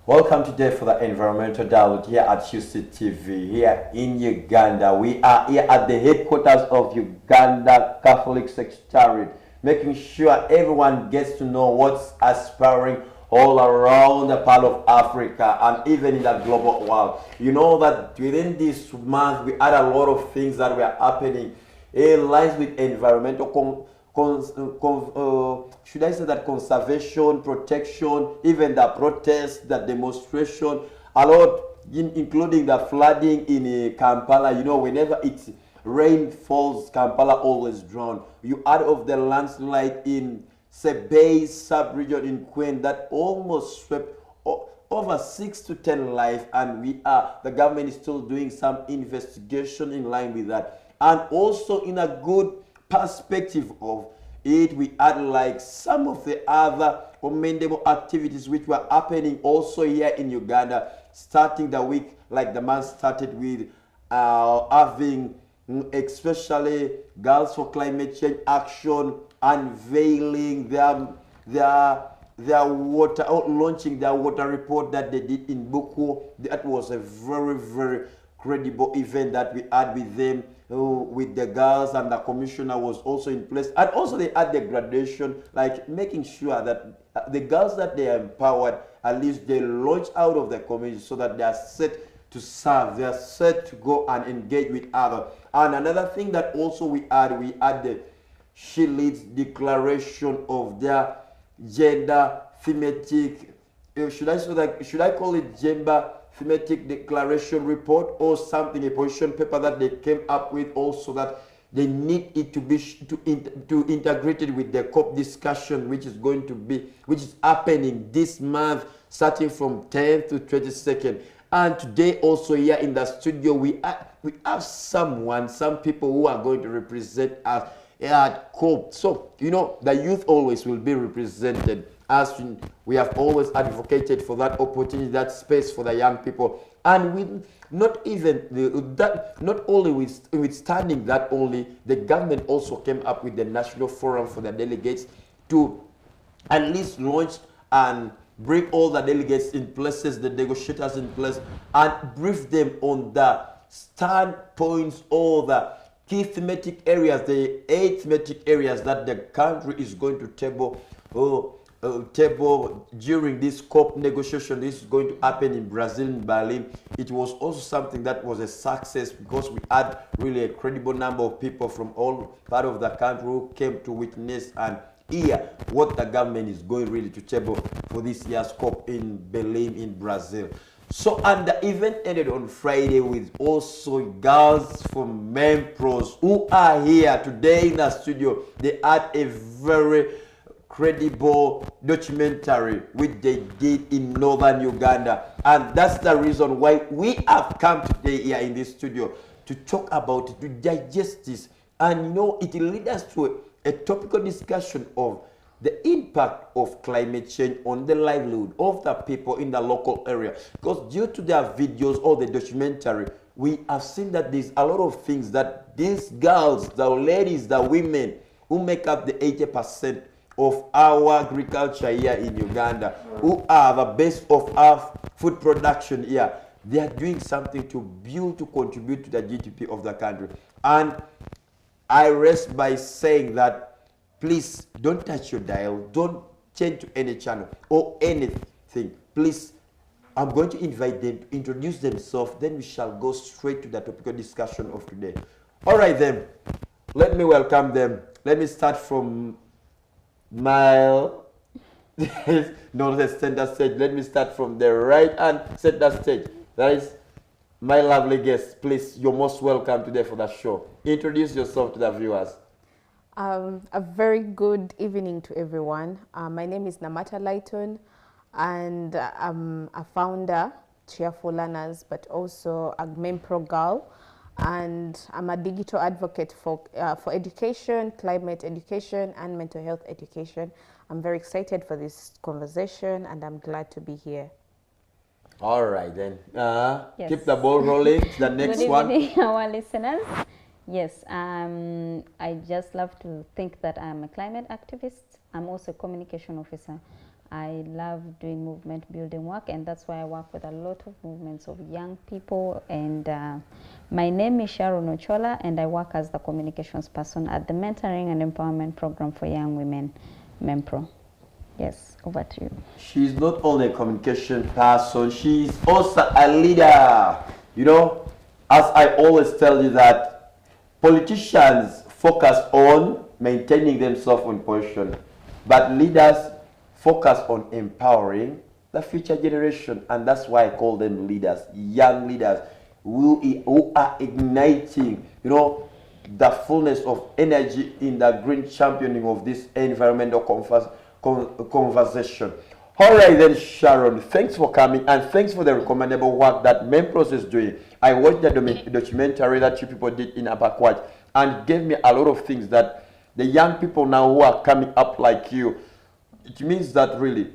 Welcome today for the environmental dialogue here at UCTV here in Uganda. We are here at the headquarters of Uganda Catholic Secretariat, making sure everyone gets to know what's aspiring all around the part of Africa and even in the global world. You know that within this month we had a lot of things that were happening in lines with environmental should I say that conservation, protection, even the protest, the demonstration, a lot, including the flooding in Kampala. You know, whenever it's rain falls, Kampala always drown. You add of the landslide in Sebei sub-region in Queen that almost swept over 6 to 10 lives, and the government is still doing some investigation in line with that. And also in a good perspective of it, we had like some of the other commendable activities which were happening also here in Uganda, starting the week, like the month started with having especially Girls for Climate Change Action unveiling their water, launching their water report that they did in Buku. That was a very, very credible event that we had with them, with the girls, and the commissioner was also in place. And also they had the graduation, like making sure that the girls that they are empowered, at least they launch out of the community so that they are set to serve, they are set to go and engage with others. And another thing that also we had the She Leads declaration of their gender thematic, should I call it gender thematic declaration report or something, a position paper that they came up with also, that they need it to be to integrate it with the COP discussion, which is happening this month starting from 10th to 22nd. And today also here in the studio we have some people who are going to represent us at COP. So you know, the youth always will be represented, as we have always advocated for that opportunity, that space for the young people. And with not only withstanding that only, the government also came up with the national forum for the delegates to at least launch and bring all the delegates in places, the negotiators in place, and brief them on the standpoints, all the key thematic areas, the 8 thematic areas that the country is going to table during this COP negotiation. This is going to happen in Brazil, in Berlin. It was also something that was a success because we had really a credible number of people from all part of the country who came to witness and hear what the government is going really to table for this year's COP in Berlin, in Brazil. So, and the event ended on Friday with also girls from Mempros who are here today in the studio. They had a very credible documentary which they did in northern Uganda, and that's the reason why we have come today here in this studio to talk about it, to digest this, and you know, it will lead us to a topical discussion of the impact of climate change on the livelihood of the people in the local area. Because due to their videos or the documentary, we have seen that there's a lot of things that these girls, the ladies, the women who make up the 80% of our agriculture here in Uganda, who are the base of our food production here, they are doing something to build, to contribute to the GDP of the country. And I rest by saying that please don't touch your dial, don't change to any channel or anything. Please, I'm going to invite them to introduce themselves, then we shall go straight to the topical discussion of today. All right then, let me welcome them. Let me start from no, the center stage. Let me start from the right hand center stage. That is my lovely guest. Please, you're most welcome today for the show. Introduce yourself to the viewers. A very good evening to everyone. My name is Namata Lighton, and I'm a founder, Cheerful Learners, but also a Mempro girl, and I'm a digital advocate for education, climate education, and mental health education. I'm very excited for this conversation, and I'm glad to be here. All right then. Yes. Keep the ball rolling. The next one. Good evening, our listeners. Yes, I just love to think that I'm a climate activist. I'm also a communication officer I love doing movement building work, and that's why I work with a lot of movements of young people. And my name is Sharon Ochola, and I work as the communications person at the Mentoring and Empowerment Program for Young Women, MEMPRO. Yes, over to you. She's not only a communication person, she's also a leader. You know, as I always tell you that politicians focus on maintaining themselves in position, but leaders focus on empowering the future generation, and that's why I call them leaders, young leaders who are igniting, you know, the fullness of energy in the green championing of this environmental conversation. All right then, Sharon, thanks for coming, and thanks for the recommendable work that MEMPRO is doing. I watched the documentary that you people did in Abakwaj, and it gave me a lot of things that the young people now who are coming up like you, it means that really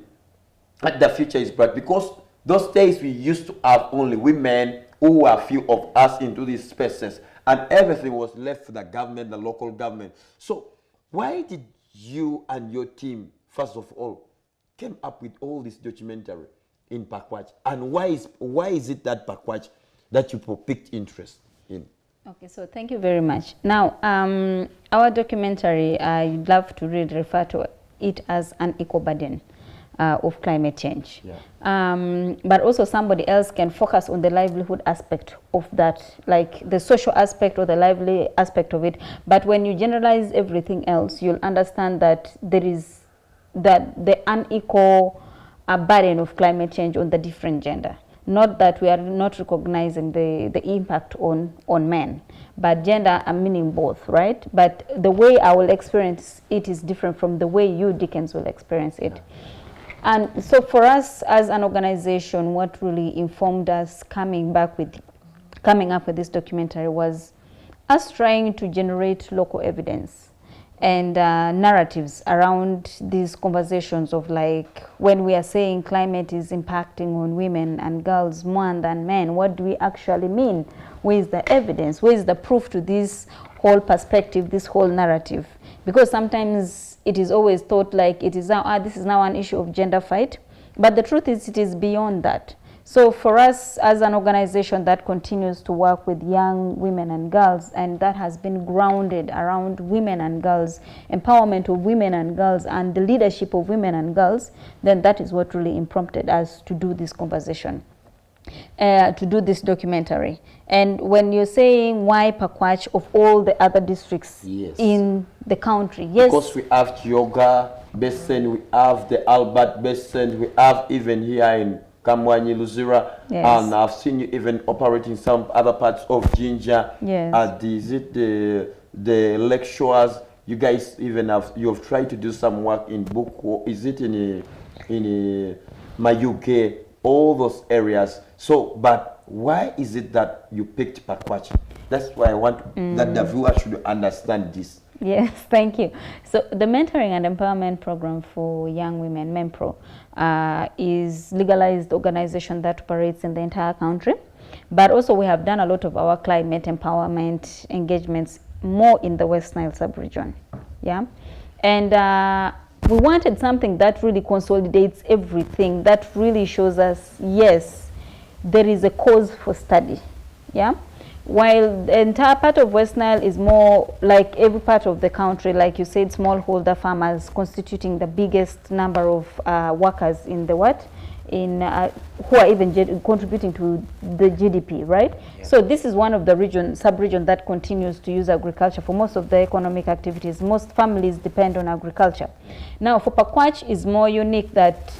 the future is bright, because those days we used to have only women who were few of us into these spaces, and everything was left for the government, the local government. So why did you and your team, first of all, came up with all this documentary in Pakwach, and why is it that Pakwach that you picked interest in? Okay, so thank you very much. Now, our documentary, I'd love to really refer to it as an eco burden of climate change. Yeah. But also somebody else can focus on the livelihood aspect of that, like the social aspect or the lively aspect of it. But when you generalize everything else, you'll understand that there is the unequal burden of climate change on the different gender. Not that we are not recognizing the impact on men, but gender, I'm meaning both, right? But the way I will experience it is different from the way you, Dickens, will experience it. And so for us as an organization, what really informed us coming up with this documentary was us trying to generate local evidence and narratives around these conversations of, like, when we are saying climate is impacting on women and girls more than men, what do we actually mean? Where is the evidence? Where is the proof to this whole perspective, this whole narrative? Because sometimes it is always thought like it is now, this is now an issue of gender fight, but the truth is it is beyond that. So for us as an organization that continues to work with young women and girls, and that has been grounded around women and girls, empowerment of women and girls, and the leadership of women and girls, then that is what really prompted us to do this conversation, to do this documentary. And when you're saying why Pakwach of all the other districts in the country, because we have Kyoga Basin, we have the Albert Basin, we have even here in Kamwanyi, Luzira, and I've seen you even operating some other parts of Jinja. Is it the lecturers? You guys even you've tried to do some work in Buku. Is it in Mayuke? All those areas. So, but why is it that you picked Pakwach? That's why I want that the viewer should understand this. Yes, thank you. So the Mentoring and Empowerment Program for Young Women, MEMPRO, is legalized organization that operates in the entire country. But also we have done a lot of our climate empowerment engagements more in the West Nile sub-region. Yeah. And we wanted something that really consolidates everything, that really shows us, yes, there is a cause for study. Yeah. While the entire part of West Nile is more like every part of the country, like you said, smallholder farmers constituting the biggest number of workers in the who are even contributing to the GDP, right? Yeah. So this is one of the sub-region that continues to use agriculture for most of the economic activities. Most families depend on agriculture. Yeah. Now for Pakwach is more unique that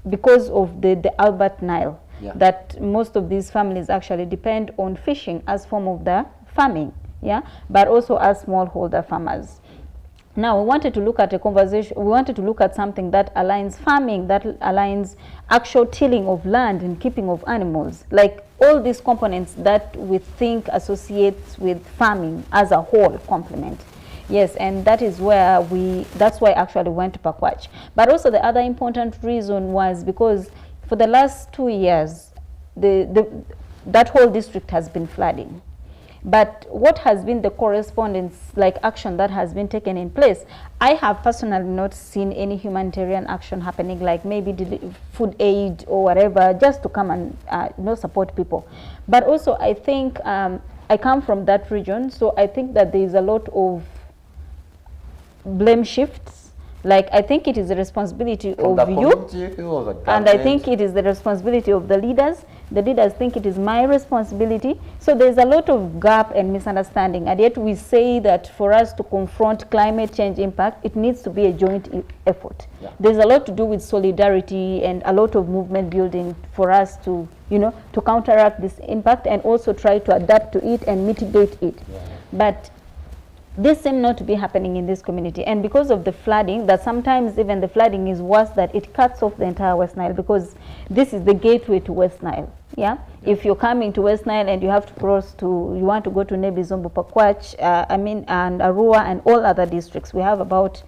because of the Albert Nile, that most of these families actually depend on fishing as form of the farming, but also as smallholder farmers. Now we wanted to look at a conversation, we wanted to look at something that aligns farming, that aligns actual tilling of land and keeping of animals, like all these components that we think associates with farming as a whole complement. Yes, and that is where that's why I actually went to Pakwach. But also the other important reason was because for the last 2 years, that whole district has been flooding. But what has been the correspondence, like action that has been taken in place? I have personally not seen any humanitarian action happening, like maybe food aid or whatever, just to come and support people. But also I think I come from that region, so I think that there is a lot of blame shifts. Like, I think it is the responsibility of youth, and I think it is the responsibility of the leaders. The leaders think it is my responsibility. So there's a lot of gap and misunderstanding, and yet we say that for us to confront climate change impact, it needs to be a joint effort. Yeah. There's a lot to do with solidarity and a lot of movement building for us to, to counteract this impact and also try to adapt to it and mitigate it. Yeah. But this seems not to be happening in this community, and because of the flooding, that sometimes even the flooding is worse, that it cuts off the entire West Nile, because this is the gateway to West Nile. Yeah? If you're coming to West Nile and you have to cross you want to go to Nebi, Zombo, Pakwach, and Arua and all other districts. We have about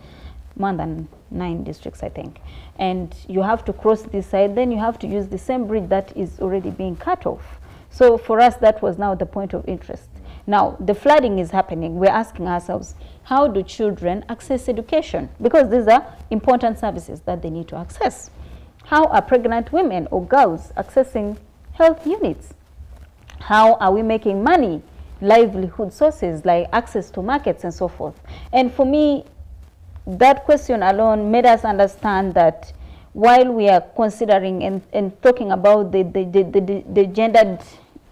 more than 9 districts, I think. And you have to cross this side, then you have to use the same bridge that is already being cut off. So for us, that was now the point of interest. Now, the flooding is happening. We're asking ourselves, how do children access education? Because these are important services that they need to access. How are pregnant women or girls accessing health units? How are we making money, livelihood sources like access to markets and so forth? And for me, that question alone made us understand that while we are considering and talking about the gendered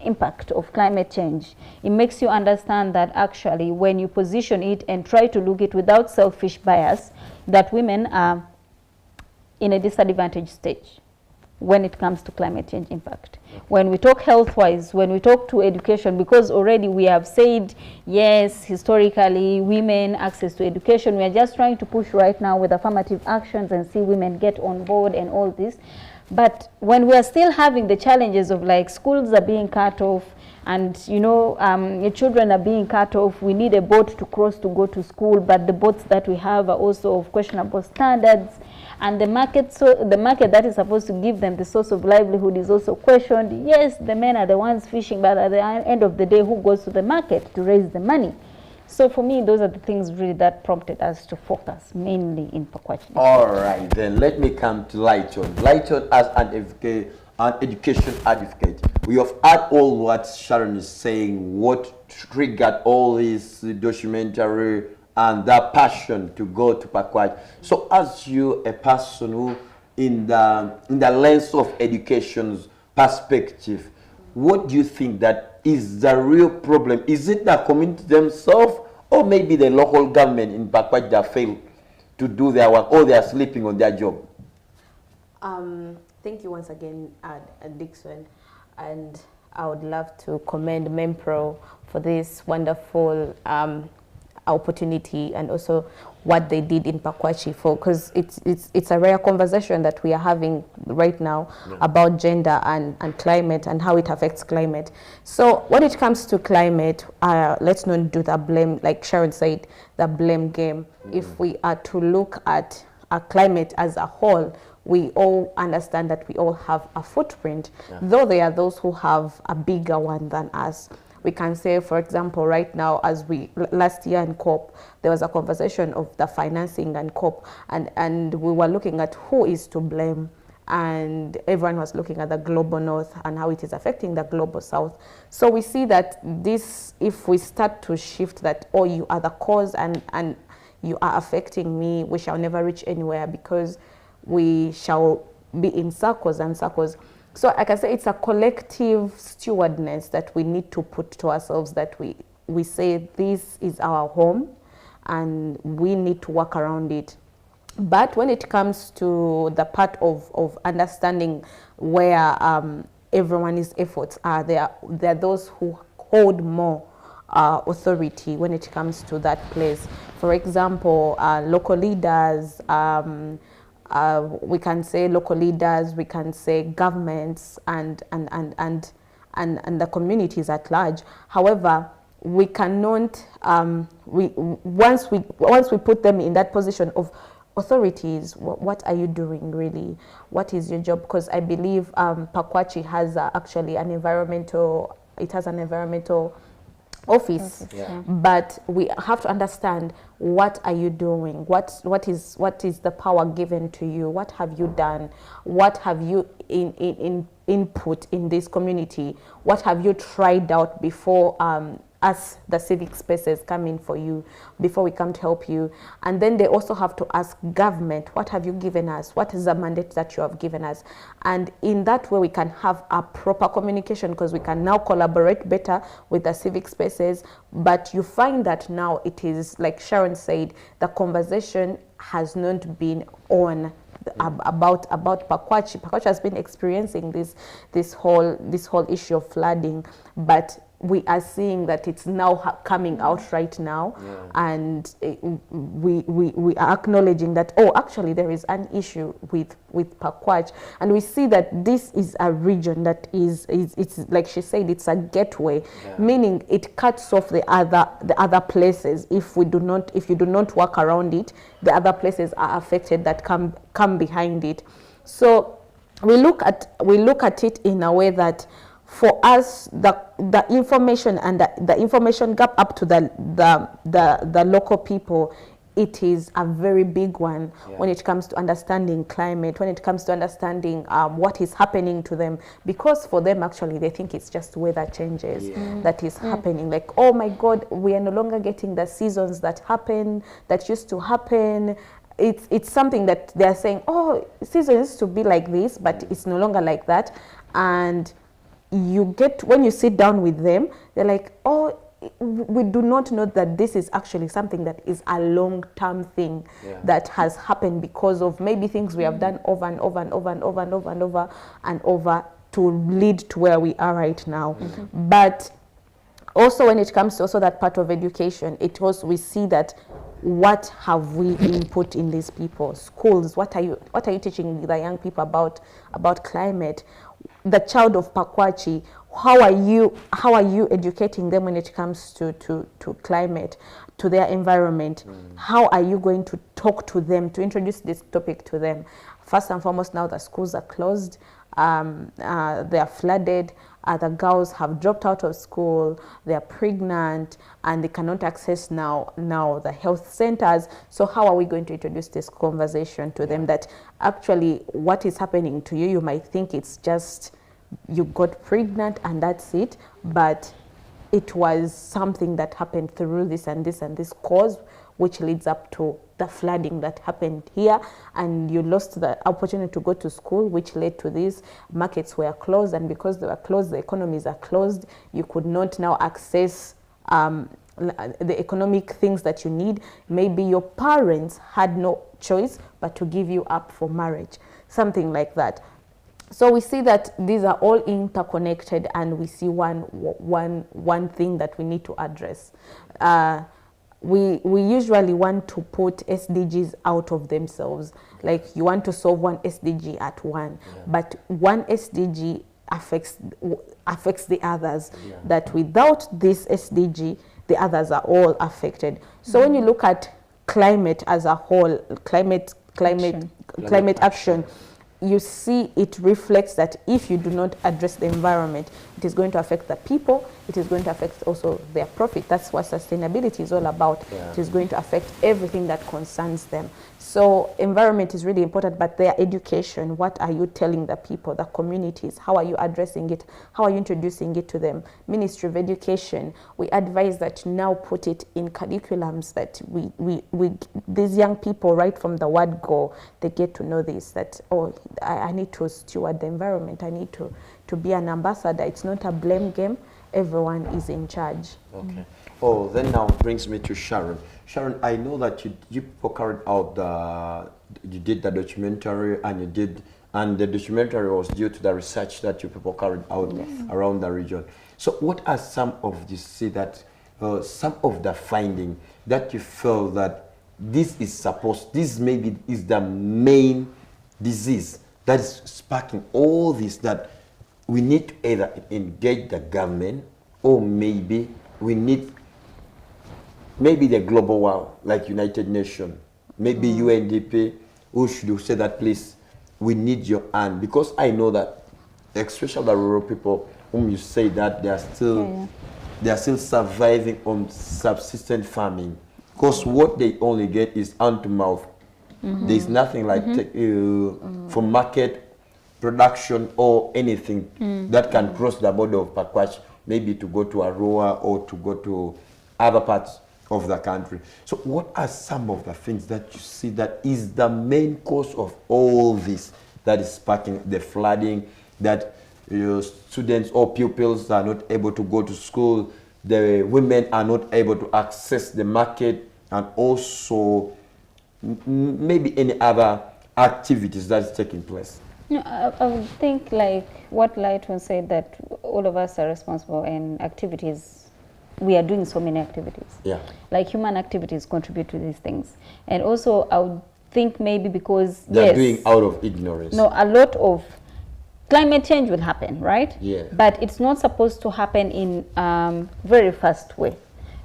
impact of climate change, it makes you understand that actually when you position it and try to look it without selfish bias, that women are in a disadvantaged stage when it comes to climate change impact. When we talk health-wise, when we talk to education, because already we have said, yes, historically, women access to education, we are just trying to push right now with affirmative actions and see women get on board and all this. But when we are still having the challenges of like schools are being cut off and your children are being cut off, we need a boat to cross to go to school, but the boats that we have are also of questionable standards, and the market that is supposed to give them the source of livelihood is also questioned. Yes, the men are the ones fishing, but at the end of the day, who goes to the market to raise the money? So for me, those are the things really that prompted us to focus mainly in Pakwach. All right, then let me come to Lighton. Lighton, as an education advocate, we have heard all what Sharon is saying, what triggered all this documentary and that passion to go to Pakwach. So as you, a person who, in the lens of education's perspective, what do you think that is the real problem? Is it the community themselves, or maybe the local government in Pakwach that failed to do their work, or they are sleeping on their job? Thank you once again, Dixon, and I would love to commend MEMPRO for this wonderful opportunity and also what they did in Pakwach, because it's a rare conversation that we are having right now about gender and climate and how it affects climate. So when it comes to climate, let's not do the blame, like Sharon said, the blame game. If we are to look at our climate as a whole, we all understand that we all have a footprint, though there are those who have a bigger one than us. We can say, for example, right now, as last year in COP, there was a conversation of the financing and COP, and we were looking at who is to blame, and everyone was looking at the global north and how it is affecting the global south. So we see that this, if we start to shift that, oh, you are the cause and you are affecting me, we shall never reach anywhere, because we shall be in circles and circles. So like I say, it's a collective stewardness that we need to put to ourselves, that we say this is our home and we need to work around it. But when it comes to the part of understanding where everyone's efforts are, there are those who hold more authority when it comes to that place. For example, local leaders, we can say local leaders, we can say governments and the communities at large. However, we cannot, once we put them in that position of authorities, what are you doing really? What is your job? Because I believe Pakwach has actually an environmental office. Yeah. But we have to understand, what are you doing? What is the power given to you? What have you done? What have you input in this community? What have you tried out before us, the civic spaces, come in for you, before we come to help you? And then they also have to ask government, what have you given us? What is the mandate that you have given us? And in that way we can have a proper communication, because we can now collaborate better with the civic spaces. But you find that now it is, like Sharon said, the conversation has not been on about Pakwachi. Pakwachi has been experiencing this whole issue of flooding, but we are seeing that it's now coming out right now. And we are acknowledging that, oh, actually there is an issue with Pakwach. And we see that this is a region that it's like she said, it's a gateway, meaning it cuts off the other places. If you do not work around it, the other places are affected that come behind it. So we look at it in a way that, for us, the information and the information gap up to the local people, it is a very big one when it comes to understanding climate, when it comes to understanding what is happening to them. Because for them, actually, they think it's just weather changes that is happening. Like, oh my God, we are no longer getting the seasons that used to happen. It's something that they are saying, oh, seasons used to be like this, but it's no longer like that. And when you sit down with them, they're like, oh, we do not know that this is actually something that is a long-term thing that has happened because of maybe things we have done over and over and over and over and over and over and over to lead to where we are right now. But also, when it comes to also that part of education, we see that, what have we input in these people? Schools, what are you teaching the young people about climate? The child of Pakwachi, how are you educating them when it comes to climate, to their environment? How are you going to talk to them, to introduce this topic to them? First and foremost, now the schools are closed, they are flooded, the girls have dropped out of school, they are pregnant, and they cannot access now the health centers. So how are we going to introduce this conversation to them, that actually what is happening to you, you might think it's just you got pregnant and that's it, but it was something that happened through this and this and this cause, which leads up to the flooding that happened here, and you lost the opportunity to go to school, which led to this. Markets were closed, and because they were closed, the economies are closed. You could not now access the economic things that you need. Maybe your parents had no choice but to give you up for marriage, something like that. So we see that these are all interconnected, and we see one thing that we need to address. We usually want to put SDGs out of themselves. Like, you want to solve one SDG at one, but one SDG affects the others. That without this SDG, the others are all affected. So when you look at climate as a whole, climate action, you see it reflects that if you do not address the environment, it is going to affect the people, it is going to affect also their profit. That's what sustainability is all about. It is going to affect everything that concerns them. So environment is really important, but their education, what are you telling the people, the communities? How are you addressing it? How are you introducing it to them? Ministry of Education, we advise that now put it in curriculums, that these young people, right from the word go, they get to know this, that, oh, I need to steward the environment. I need to be an ambassador. It's not a blame game. Everyone is in charge. Okay. Oh, then now brings me to Sharon. Sharon, I know that you carried out you did the documentary, and the documentary was due to the research that you people carried out around the region. So what are some of some of the findings that you feel that this maybe is the main disease that is sparking all this, that we need to either engage the government, or maybe we need the global world, like United Nations, maybe UNDP, who should say that, please, we need your hand. Because I know that, especially the rural people whom you say that they are still they are still surviving on subsistence farming, because what they only get is hand to mouth. There's nothing like for market production or anything that can cross the border of Pakwach, maybe to go to Arua or to go to other parts of the country. So what are some of the things that you see that is the main cause of all this that is sparking the flooding, that students or pupils are not able to go to school, the women are not able to access the market, and also maybe any other activities that is taking place? No, I would think like what Lighton said, that all of us are responsible, and activities, we are doing so many activities. Yeah. Like human activities contribute to these things. And also I would think maybe because they're doing out of ignorance. No, a lot of climate change will happen, right? Yeah. But it's not supposed to happen in very fast way.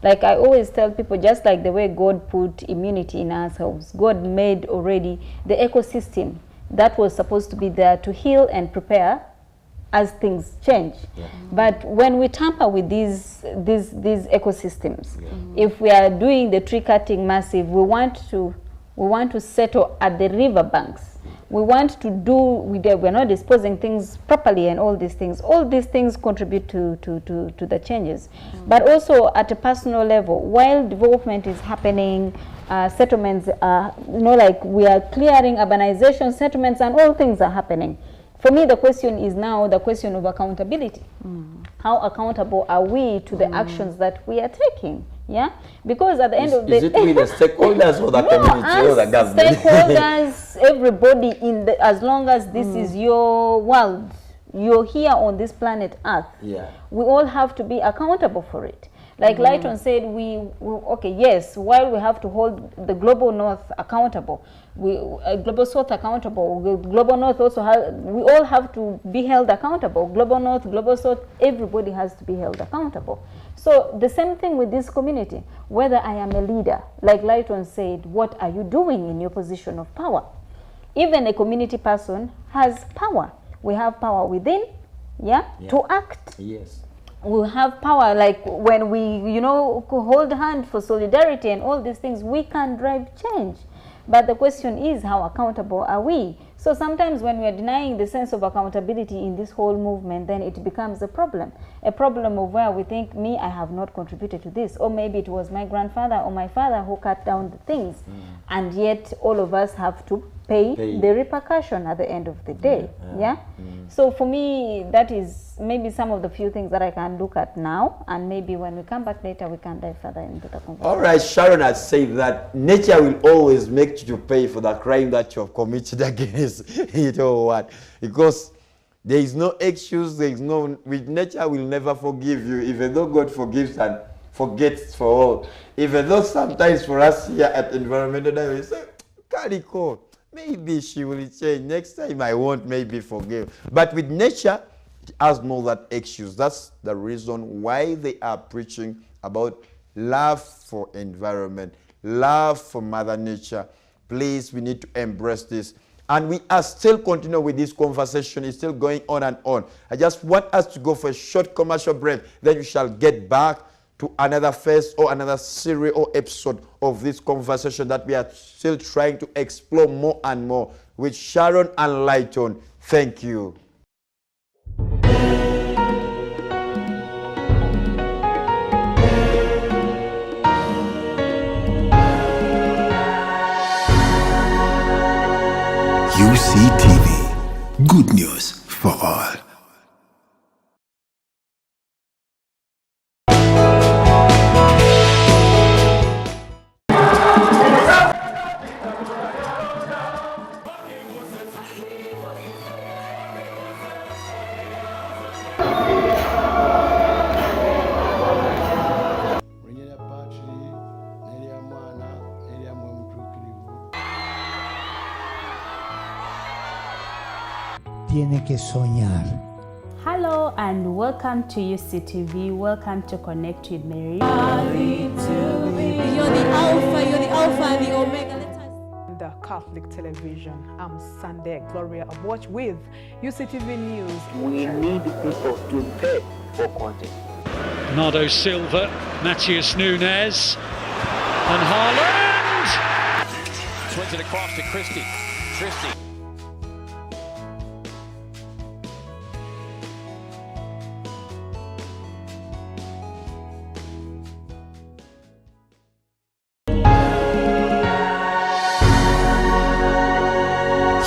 Like I always tell people, just like the way God put immunity in ourselves, God made already the ecosystem that was supposed to be there to heal and prepare as things change. Yeah. But when we tamper with these ecosystems, if we are doing the tree cutting massive, we want to settle at the river banks. We want to do, we're not disposing things properly, and all these things contribute to the changes. But also at a personal level, while development is happening, settlements are, like we are clearing urbanization, settlements, and all things are happening. For me, the question is now the question of accountability. How accountable are we to the actions that we are taking? Yeah, because at the end of the day, is it with the stakeholders or the community or the government? Stakeholders, everybody as long as this is your world, you're here on this planet Earth. Yeah, we all have to be accountable for it. Like Lighton said, okay, yes, while we have to hold the global north accountable, global south accountable, global north also we all have to be held accountable. Global north, global south, everybody has to be held accountable. So the same thing with this community, whether I am a leader, like Lighton said, what are you doing in your position of power? Even a community person has power. We have power within, to act. Yes. We have power, like when we, hold hand for solidarity and all these things, we can drive change. But the question is, how accountable are we? So sometimes when we are denying the sense of accountability in this whole movement, then it becomes a problem of where we think, I have not contributed to this, or maybe it was my grandfather or my father who cut down the things, and yet all of us have to pay the repercussion at the end of the day. So for me, that is maybe some of the few things that I can look at now, and maybe when we come back later, we can dive further into the conversation. All right, Sharon has said that nature will always make you to pay for the crime that you have committed against it or what, because there is no excuse, with nature will never forgive you, even though God forgives and forgets for all. Even though sometimes for us here at Environmental Day, we say, Calico, maybe she will change. Next time I won't maybe forgive. But with nature, it has no that excuse. That's the reason why they are preaching about love for environment, love for Mother Nature. Please, we need to embrace this. And we are still continuing with this conversation. It's still going on and on. I just want us to go for a short commercial break. Then we shall get back to another phase or another series or episode of this conversation that we are still trying to explore more and more with Sharon and Lighton. Thank you. UCTV, good news for all. Tiene que soñar. Hello and welcome to UCTV. Welcome to Connect with Mary. You're the Alpha and the Omega. The Catholic Television. I'm Sunday Gloria of Watch with UCTV News. We need people to pay for content. Bernardo Silva, Matheus Nunes, and Haaland! Swings it across to Christie.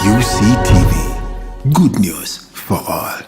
UCTV. Good news for all.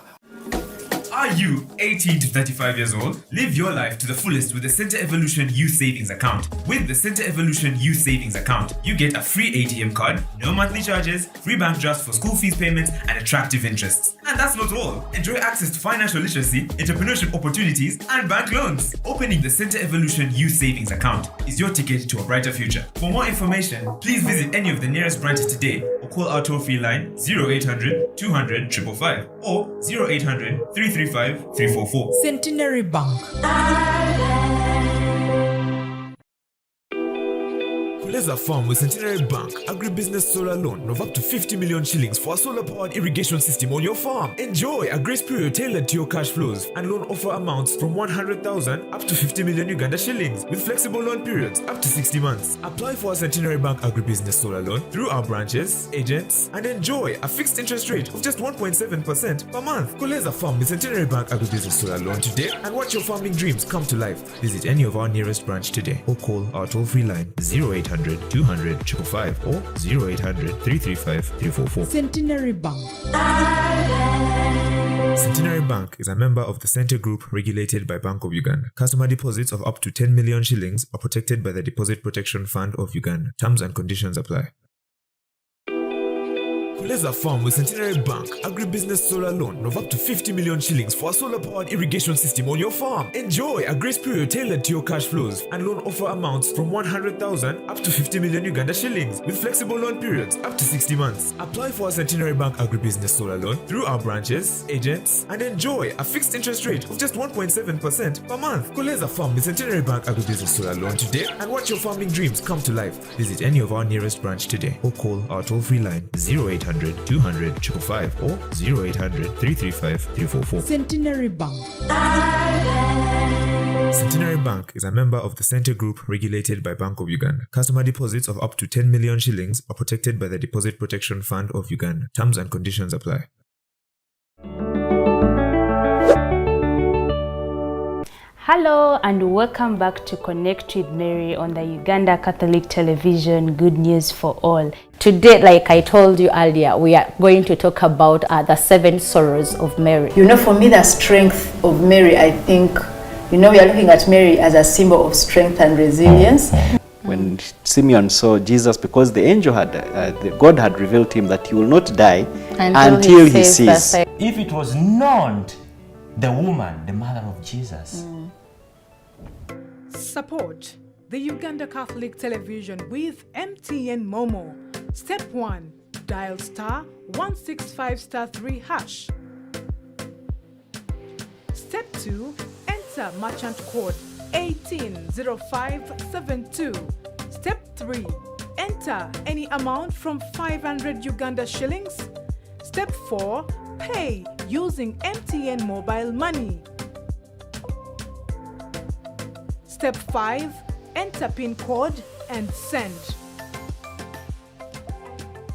Are you 18 to 35 years old? Live your life to the fullest with the Center Evolution Youth Savings Account. With the Center Evolution Youth Savings Account, you get a free ATM card, no monthly charges, free bank drafts for school fees payments, and attractive interests. And that's not all. Enjoy access to financial literacy, entrepreneurship opportunities, and bank loans. Opening the Center Evolution Youth Savings Account is your ticket to a brighter future. For more information, please visit any of the nearest branches today or call our toll-free line 0800 200 555 or 0800 335 344. Centenary Bank. Kuleza Farm with Centenary Bank, agribusiness solar loan of up to 50 million shillings for a solar-powered irrigation system on your farm. Enjoy a grace period tailored to your cash flows and loan offer amounts from 100,000 up to 50 million Uganda shillings with flexible loan periods up to 60 months. Apply for a Centenary Bank agribusiness solar loan through our branches, agents, and enjoy a fixed interest rate of just 1.7% per month. Kuleza Farm with Centenary Bank agribusiness solar loan today and watch your farming dreams come to life. Visit any of our nearest branch today or call our toll-free line 0800 200 555 or 0800 335 344. Centenary Bank. Centenary Bank is a member of the Center Group regulated by Bank of Uganda. Customer deposits of up to 10 million shillings are protected by the Deposit Protection Fund of Uganda. Terms and conditions apply. Kuleza Farm with Centenary Bank, agribusiness solar loan of up to 50 million shillings for a solar-powered irrigation system on your farm. Enjoy a grace period tailored to your cash flows and loan offer amounts from 100,000 up to 50 million Uganda shillings with flexible loan periods up to 60 months. Apply for a Centenary Bank agribusiness solar loan through our branches, agents, and enjoy a fixed interest rate of just 1.7% per month. Kuleza Farm with Centenary Bank agribusiness solar loan today and watch your farming dreams come to life. Visit any of our nearest branch today or call our toll-free line 0800 200 555 or 0800 335 344. Centenary Bank. Centenary Bank is a member of the Center Group regulated by Bank of Uganda. Customer deposits of up to 10 million shillings are protected by the Deposit Protection Fund of Uganda. Terms and conditions apply. Hello and welcome back to Connect with Mary on the Uganda Catholic Television. Good news for all. Today, like I told you earlier, we are going to talk about the 7 sorrows of Mary. You know, for me, the strength of Mary, I think, we are looking at Mary as a symbol of strength and resilience. When Simeon saw Jesus, because the angel had, God had revealed to him that he will not die until he sees. If it was not the woman, the mother of Jesus. Support the Uganda Catholic Television with MTN Momo. Step 1. Dial *165*3#. Step 2. Enter merchant code 180572. Step 3. Enter any amount from 500 Uganda shillings. Step 4. Pay using MTN mobile money. Step 5. Enter PIN code and send.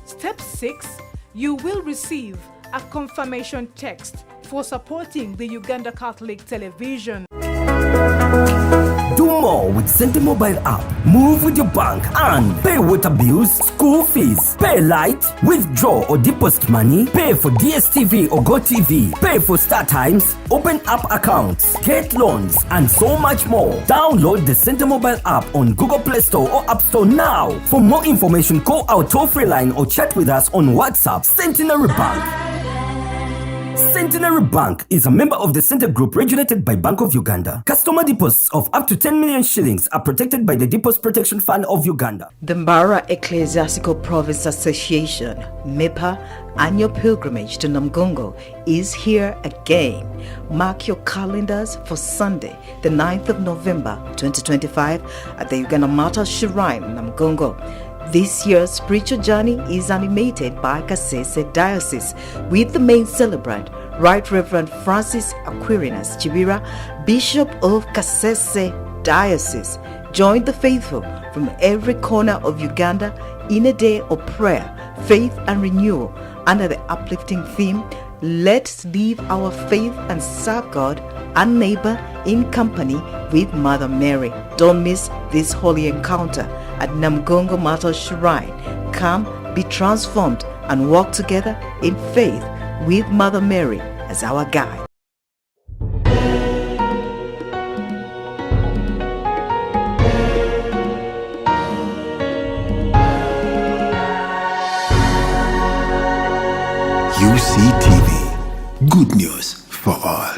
Step 6. You will receive a confirmation text for supporting the Uganda Catholic Television. Do more with Center Mobile app. Move with your bank and pay water bills, school fees, pay light, withdraw or deposit money, pay for DSTV or GoTV, pay for Star Times, open app accounts, get loans, and so much more. Download the Center Mobile app on Google Play Store or App Store now. For more information, call our toll-free line or chat with us on WhatsApp. Centenary Bank. Centenary Bank is a member of the Center Group regulated by Bank of Uganda. Customer deposits of up to 10 million shillings are protected by the Deposit Protection Fund of Uganda. The Mbara Ecclesiastical Province Association, MEPA, annual pilgrimage to Namgongo is here again. Mark your calendars for Sunday, the 9th of November 2025 at the Uganda Martyrs Shrine, Namgongo. This year's spiritual journey is animated by Kasese Diocese with the main celebrant, Right Reverend Francis Aquinas Chibira, Bishop of Kasese Diocese, joined the faithful from every corner of Uganda in a day of prayer, faith and renewal under the uplifting theme, Let's Live Our Faith and Serve God and Neighbor in Company with Mother Mary. Don't miss this holy encounter at Namgongo Martyr Shrine. Come, be transformed and walk together in faith with Mother Mary as our guide. UCTV, good news for all.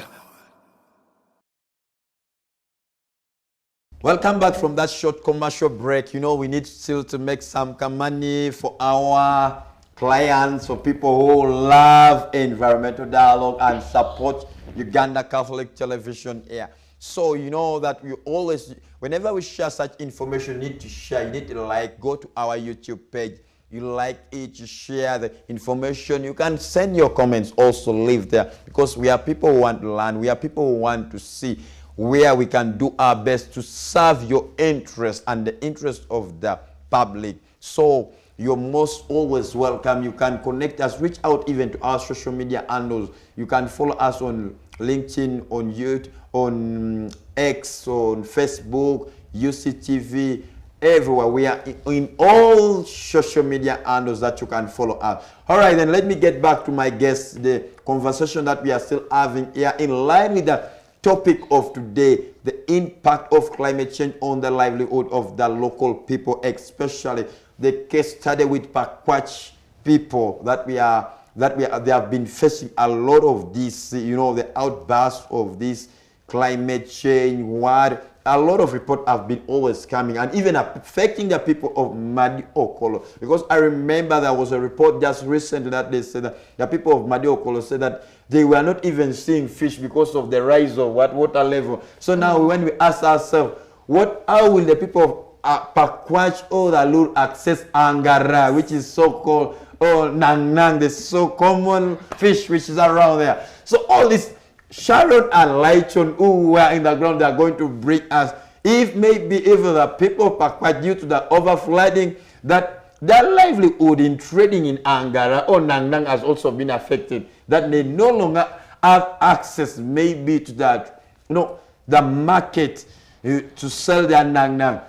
Welcome back from that short commercial break. You know, we need still to make some money for our clients, for people who love environmental dialogue and support Uganda Catholic Television here. So you know that we always, whenever we share such information, you need to share, you need to like, go to our YouTube page. You like it, you share the information. You can send your comments, also leave there, because we are people who want to learn. We are people who want to see where we can do our best to serve your interest and the interest of the public. So you're most always welcome. You can connect us, reach out even to our social media handles. You can follow us on LinkedIn, on YouTube, on X, on Facebook, UCTV, everywhere. We are in all social media handles that you can follow us. All right, then let me get back to my guests, the conversation that we are still having here in line with the topic of today, the impact of climate change on the livelihood of the local people, especially the case study with Pakwach people they have been facing a lot of this, you know, the outburst of this climate change. What a lot of reports have been always coming, and even affecting the people of Madi Okolo. Because I remember there was a report just recently that they said that the people of Madi Okolo said that they were not even seeing fish because of the rise of water level. So now when we ask ourselves, how will the people of Pakwach or the Lur access Angara, which is so-called, or Nang Nang, the so common fish which is around there. So all this, Sharon and Lighton who were in the ground, they are going to bring us, if maybe even the people of Pakwach, due to the overflooding, that their livelihood in trading in Angara or Nang Nang has also been affected, that they no longer have access maybe to that, you know, the market to sell their Nang Nang.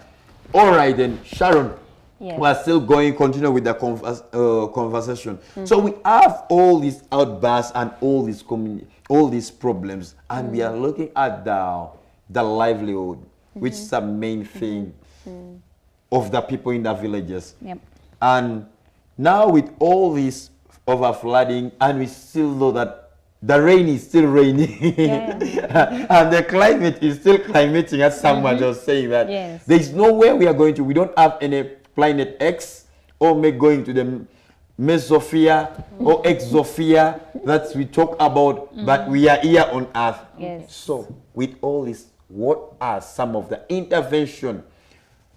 All right then, Sharon, yes. We are still going, continue with the conversation. So we have all these outbursts and all these problems, and we are looking at the livelihood, which is the main thing of the people in the villages. Yep. And now with all this overflooding, and we still know that the rain is still raining, and the climate is still climating, as someone just saying that. Yes. There is nowhere we are going to. We don't have any Planet X or going to the Mesosphere or Exosphere that we talk about, but we are here on Earth. Yes. So with all this, what are some of the intervention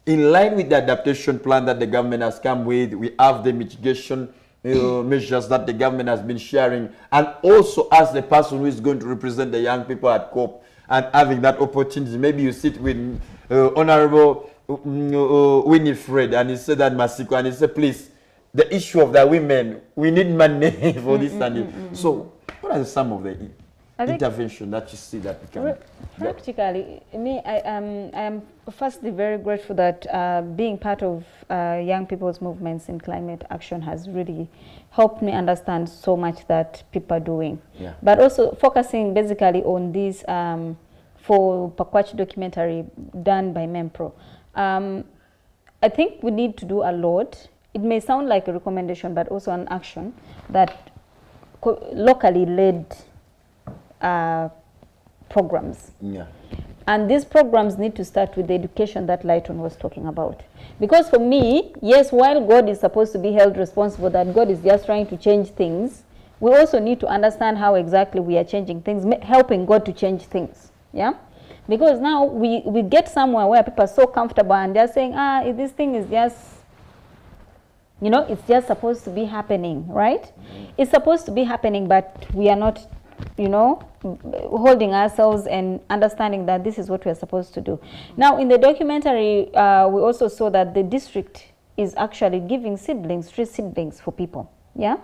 in line with the adaptation plan that the government has come with? We have the mitigation measures that the government has been sharing, and also as the person who is going to represent the young people at COP and having that opportunity, maybe you sit with Honorable Winifred, and he said that Masiko, and he said, please, the issue of the women, we need money for this and it. So what are some of the intervention that you see that we can practically? I am firstly very grateful that being part of young people's movements in climate action has really helped me understand so much that people are doing. Yeah. But also focusing basically on this for Pakwach documentary done by MEMPRO. I think we need to do a lot. It may sound like a recommendation, but also an action that locally led programs. Yeah. And these programs need to start with the education that Lighton was talking about. Because for me, yes, while God is supposed to be held responsible, that God is just trying to change things, we also need to understand how exactly we are changing things, helping God to change things. Yeah? Because now we get somewhere where people are so comfortable and they're saying, this thing is just, you know, it's just supposed to be happening, right? It's supposed to be happening, but we are not you know, holding ourselves and understanding that this is what we are supposed to do. Now, in the documentary, we also saw that the district is actually giving seedlings, tree seedlings for people, yeah,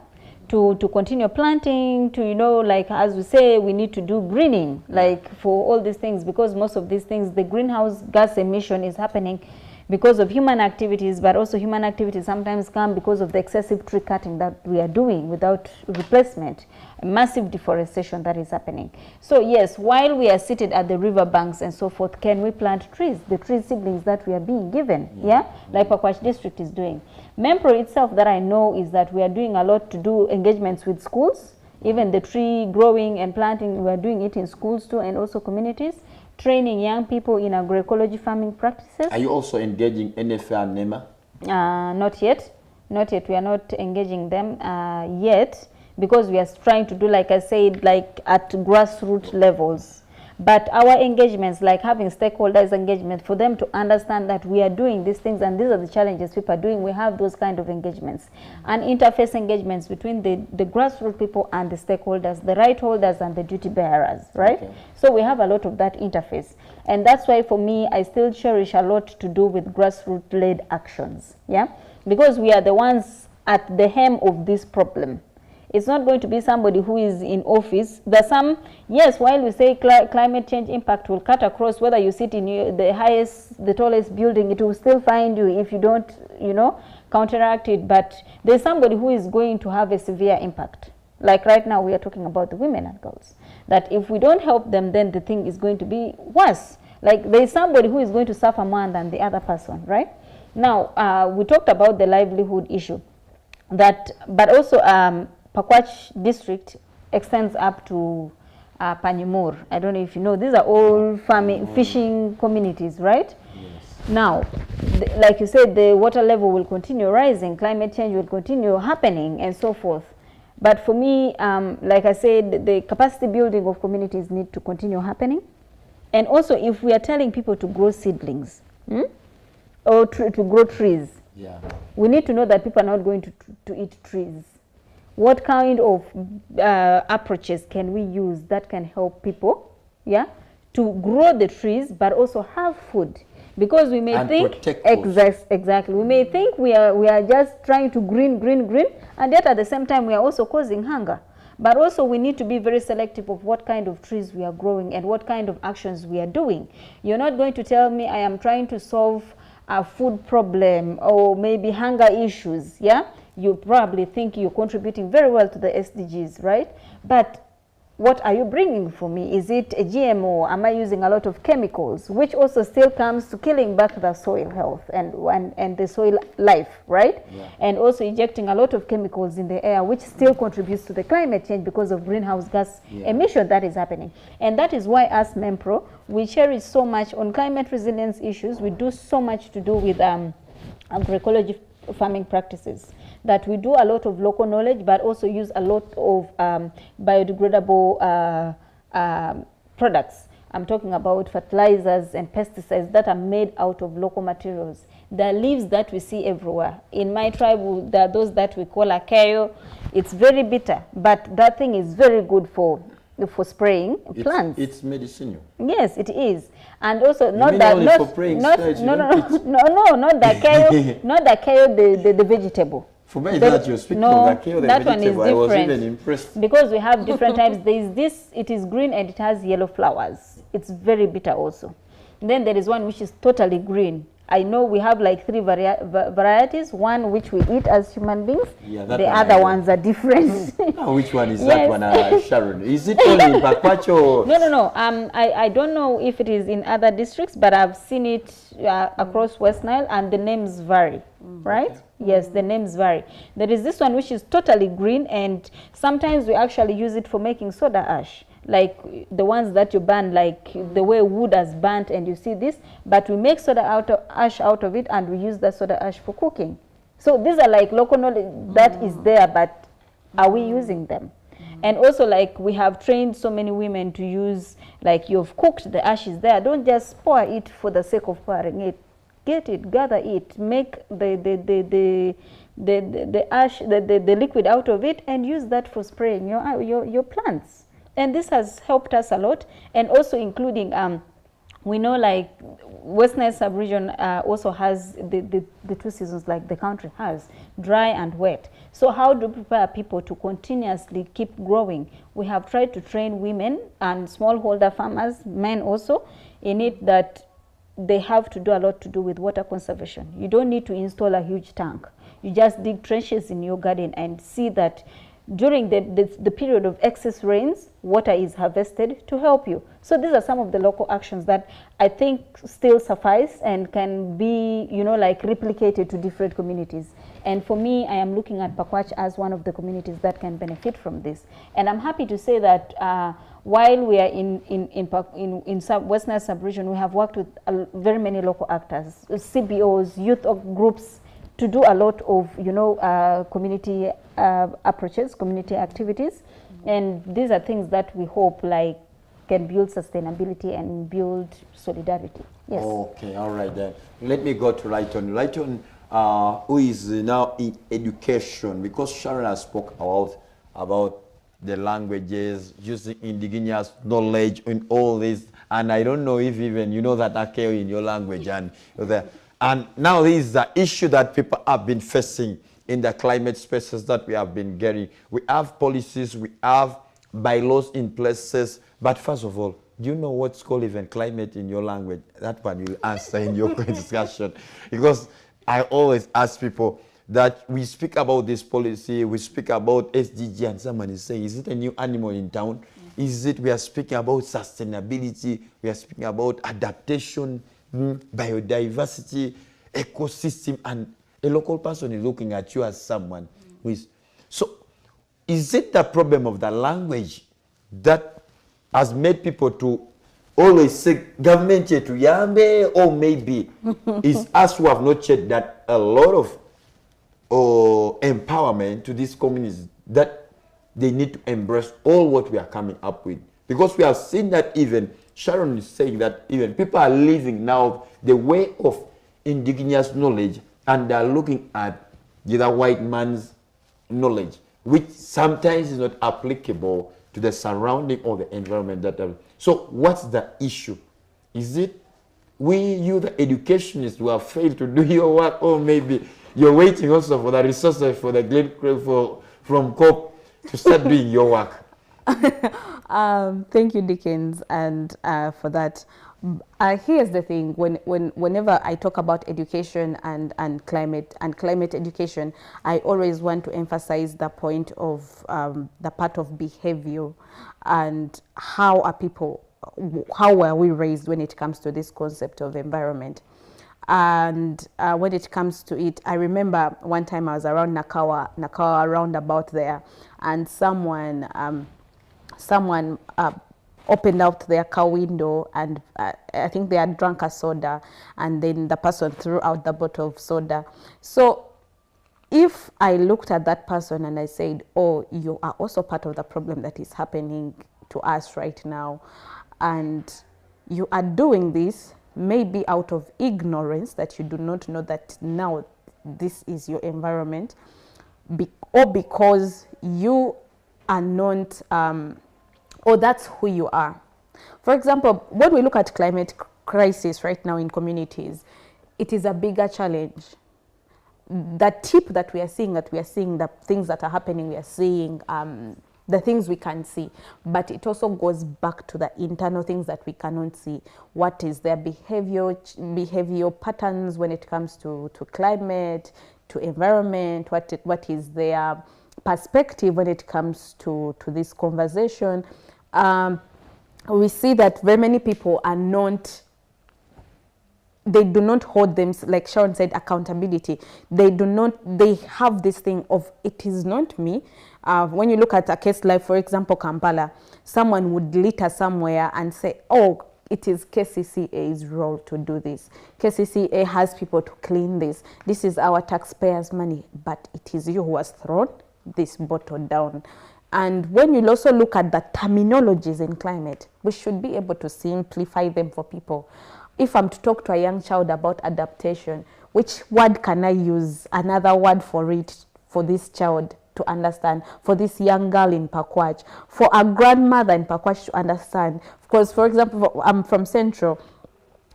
to continue planting, to, you know, like as we say, we need to do greening, like for all these things, because most of these things, the greenhouse gas emission is happening because of human activities, but also human activities sometimes come because of the excessive tree cutting that we are doing without replacement, massive deforestation that is happening. So yes, while we are seated at the river banks and so forth, can we plant trees, the tree seedlings that we are being given, like Pakwach district is doing. Mempro itself, that I know, is that we are doing a lot to do engagements with schools, even the tree growing and planting, we are doing it in schools too, and also communities, training young people in agroecology farming practices. Are you also engaging NFA and NEMA? Not yet. Not yet. We are not engaging them yet, because we are trying to do, like I said, like at grassroots levels. But our engagements, like having stakeholders engagement, for them to understand that we are doing these things and these are the challenges people are doing, we have those kind of engagements. And interface engagements between the grassroots people and the stakeholders, the right holders and the duty bearers, right? Okay. So we have a lot of that interface. And that's why for me, I still cherish a lot to do with grassroots-led actions, yeah? Because we are the ones at the hem of this problem. It's not going to be somebody who is in office. There's some, yes, while we say climate change impact will cut across, whether you sit in the highest, the tallest building, it will still find you if you don't, you know, counteract it. But there's somebody who is going to have a severe impact. Like right now, we are talking about the women and girls. That if we don't help them, then the thing is going to be worse. Like there's somebody who is going to suffer more than the other person, right? Now, we talked about the livelihood issue. That, but also, Pakwach district extends up to Panyumur. I don't know if you know, these are all farming, fishing communities, right? Yes. Now, like you said, the water level will continue rising, climate change will continue happening, and so forth. But for me, like I said, the capacity building of communities need to continue happening. And also, if we are telling people to grow seedlings, or to grow trees, we need to know that people are not going to eat trees. What kind of approaches can we use that can help people, to grow the trees, but also have food? Because we may think, exactly, we may think we are just trying to green, and yet at the same time we are also causing hunger. But also we need to be very selective of what kind of trees we are growing and what kind of actions we are doing. You're not going to tell me I am trying to solve a food problem or maybe hunger issues, You probably think you're contributing very well to the SDGs, right? But what are you bringing for me? Is it a GMO? Am I using a lot of chemicals, which also still comes to killing back the soil health and the soil life, right? And also injecting a lot of chemicals in the air, which still contributes to the climate change because of greenhouse gas emission that is happening. And that is why as Mempro, we cherish so much on climate resilience issues. We do so much to do with agroecology farming practices, that we do a lot of local knowledge, but also use a lot of biodegradable products. I'm talking about fertilizers and pesticides that are made out of local materials. The leaves that we see everywhere. In my tribe, there are those that we call akayo. It's very bitter, but that thing is very good for spraying plants. It's medicinal. Yes, it is. And also not the akayo, not the akayo, the vegetable. For me, that you're speaking of that one vegetable, is different. I was even impressed. Because we have different types. There is this, it is green and it has yellow flowers. It's very bitter also. And then there is one which is totally green. I know we have like 3 varieties. One which we eat as human beings. The other ones are different. Which one is that one, Sharon? Is it only in Pakwach or? No. I don't know if it is in other districts, but I've seen it across West Nile, and the names vary, right? Okay. Yes, the names vary. There is this one which is totally green, and sometimes we actually use it for making soda ash, like the ones that you burn, like the way wood is burnt, and you see this, but we make soda ash out of it, and we use the soda ash for cooking. So these are like local knowledge that is there, but are we using them? And also, like, we have trained so many women to use, like, you've cooked the ashes there, don't just pour it for the sake of pouring it. Get it, gather it, make the ash, the liquid out of it, and use that for spraying your plants. And this has helped us a lot, and also including, we know like West Nile sub-region also has the 2 seasons like the country has, dry and wet. So how do we prepare people to continuously keep growing? We have tried to train women and smallholder farmers, men also, in it that they have to do a lot to do with water conservation. You don't need to install a huge tank. You just dig trenches in your garden and see that during the period of excess rains, water is harvested to help you. So these are some of the local actions that I think still suffice and can be, you know, like replicated to different communities. And for me, I am looking at Pakwach as one of the communities that can benefit from this. And I'm happy to say that while we are in West Nile sub-region, we have worked with very many local actors, CBOs, youth groups, to do a lot of, you know, community approaches, community activities. And these are things that we hope like can build sustainability and build solidarity. Yes. Okay, all right then. Let me go to Lighton. Lighton, who is now in education, because Sharon has spoke about the languages, using indigenous knowledge in all this, and I don't know if even you know that Akeo in your language, and now this is the issue that people have been facing in the climate spaces that we have been getting. We have policies, we have bylaws in places, but first of all, do you know what's called even climate in your language? That one you'll answer in your discussion. Because I always ask people that we speak about this policy, we speak about SDG, and someone is saying, is it a new animal in town? Is it we are speaking about sustainability, we are speaking about adaptation, biodiversity, ecosystem, and a local person is looking at you as someone who is. So, is it the problem of the language that has made people to always say government to yambe, or maybe it's us who have not checked that a lot of empowerment to these communities, that they need to embrace all what we are coming up with? Because we have seen that even Sharon is saying that even people are living now the way of indigenous knowledge, and they are looking at the white man's knowledge, which sometimes is not applicable to the surrounding or the environment that are. So what's the issue? Is it you, the educationists, who have failed to do your work, or maybe you're waiting also for the resources for the from COP to start doing your work? Thank you, Dickens, and for that. Here's the thing: whenever I talk about education and climate education, I always want to emphasize the point of the part of behavior and how were we raised when it comes to this concept of environment. And when it comes to it, I remember one time I was around Nakawa roundabout there, and someone opened out their car window, and I think they had drunk a soda, and then the person threw out the bottle of soda. So if I looked at that person and I said, oh, you are also part of the problem that is happening to us right now, and you are doing this maybe out of ignorance, that you do not know that now this is your environment, or because you are not or that's who you are. For example, when we look at climate crisis right now in communities, it is a bigger challenge. The tip that we are seeing the things that are happening, we are seeing the things we can see, but it also goes back to the internal things that we cannot see. What is their behavioral patterns when it comes to climate, to environment, what is their perspective when it comes to this conversation. We see that very many people are not, they do not hold them, like Sharon said, accountability. They have this thing of, it is not me. When you look at a case like, for example, Kampala, someone would litter somewhere and say, oh, it is KCCA's role to do this. KCCA has people to clean this. This is our taxpayers' money, but it is you who has thrown this bottle down. And when you also look at the terminologies in climate, we should be able to simplify them for people. If I'm to talk to a young child about adaptation, which word can I use, another word for it, for this child? to understand, for this young girl in Pakwach, for a grandmother in Pakwach to understand. Because, for example, I'm from Central,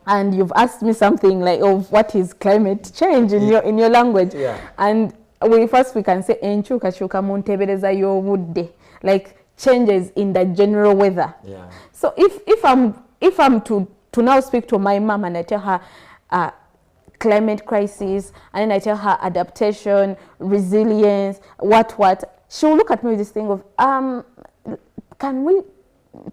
and you've asked me something like, "Oh, what is climate change in your language?" Yeah. And we can say enchuka chuka muntebereza y'obudde, like changes in the general weather. Yeah. So if I'm to now speak to my mom and I tell her climate crisis, and then I tell her adaptation, resilience, what, she will look at me with this thing of can we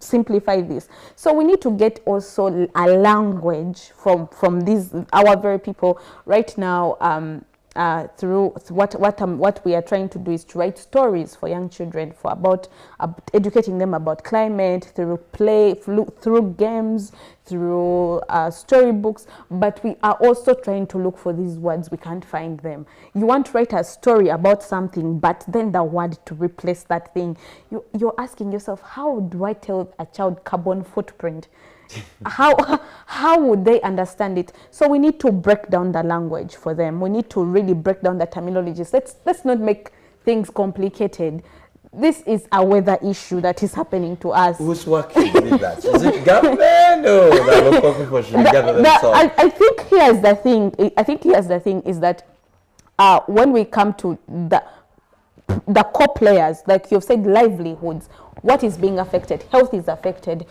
simplify this? So we need to get also a language from these our very people right now. Through what we are trying to do is to write stories for young children about educating them about climate through play, through games, through storybooks. But we are also trying to look for these words. We can't find them. You want to write a story about something, but then the word to replace that thing. You're asking yourself, how do I tell a child carbon footprint? How would they understand it? So we need to break down the language for them. We need to really break down the terminologies. Let's not make things complicated. This is a weather issue that is happening to us. Who's working with that? Is it government or the local people should gather themselves? I think here's the thing. I think here's the thing is that when we come to the core players, like you've said, livelihoods, what is being affected? Health is affected.